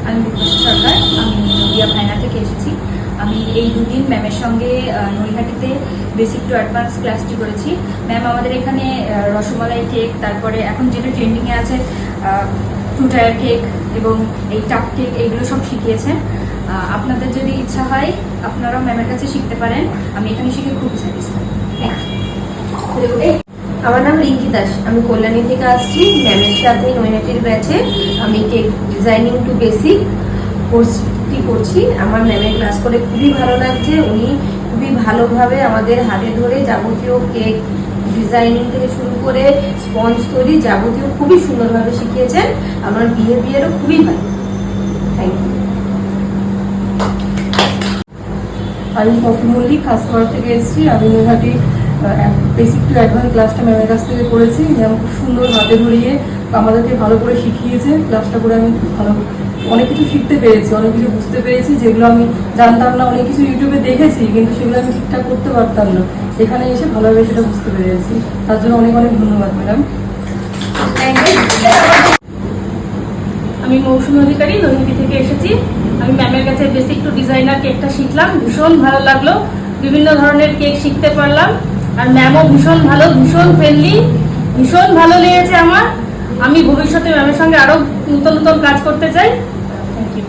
আমি রূপসী সরকার, আমি নদিয়া ভাইনা থেকে এসেছি। আমি এই দুদিন ম্যামের সঙ্গে নৈহাটিতে বেসিক টু অ্যাডভান্স ক্লাসটি করেছি। ম্যাম আমাদের এখানে রসমালাই কেক, তারপরে এখন যেটা ট্রেন্ডিংয়ে আছে ফ্রুট টায়ার কেক এবং এই টাপ কেক, এইগুলো সব শিখিয়েছেন। আপনাদের যদি ইচ্ছা হয় আপনারাও ম্যামের কাছে শিখতে পারেন। আমি এখানে শিখে খুব স্যাটিসফাই। আমার নাম রিঙ্কি দাস, আমি কল্যাণী থেকে আসছি। ম্যামের সাথে নৈহাটির ব্যাচে আমি কেক ডিজাইনিং টু বেসিক কোর্সটি করছি। আমার ম্যামের ক্লাস করে খুবই ভালো লাগছে। উনি খুবই ভালোভাবে আমাদের হাতে ধরে যাবতীয় কেক ডিজাইনিং থেকে শুরু করে স্পঞ্জ তৈরি যাবতীয় খুবই সুন্দরভাবে শিখিয়েছেন। আমার বিহেভিয়ারও খুবই ভালো। Thank you. আমি পপি মল্লিক কাজপাড়া থেকে এসেছি। আমি নৈহাটি বেসিক টু অ্যাডভান্স ক্লাসটা ম্যামের কাছ থেকে করেছি। ম্যাম খুব সুন্দর হাতে ধরিয়ে আমাদেরকে ভালো করে শিখিয়েছে। ক্লাসটা করে আমি ভালো অনেক কিছু শিখতে পেরেছি, অনেক কিছু বুঝতে পেরেছি যেগুলো আমি জানতাম না। অনেক কিছু ইউটিউবে দেখেছি কিন্তু সেগুলো আমি ঠিকঠাক করতে পারতাম না। এখানে এসে ভালোভাবে সেটা বুঝতে পেরেছি। তার জন্য অনেক অনেক ধন্যবাদ ম্যাডাম। আমি মৌসুমী অধিকারী, নৈহাটি থেকে এসেছি। আমি ম্যামের কাছে বেসিক টু ডিজাইনার কেকটা শিখলাম, ভীষণ ভালো লাগলো। বিভিন্ন ধরনের কেক শিখতে পারলাম। আর ম্যামও ভীষণ ভালো, ভীষণ ফ্রেন্ডলি, ভীষণ ভালো লেগেছে আমার। আমি ভবিষ্যতে ম্যামের সঙ্গে আরো নতুন নতুন কাজ করতে চাই। Thank you.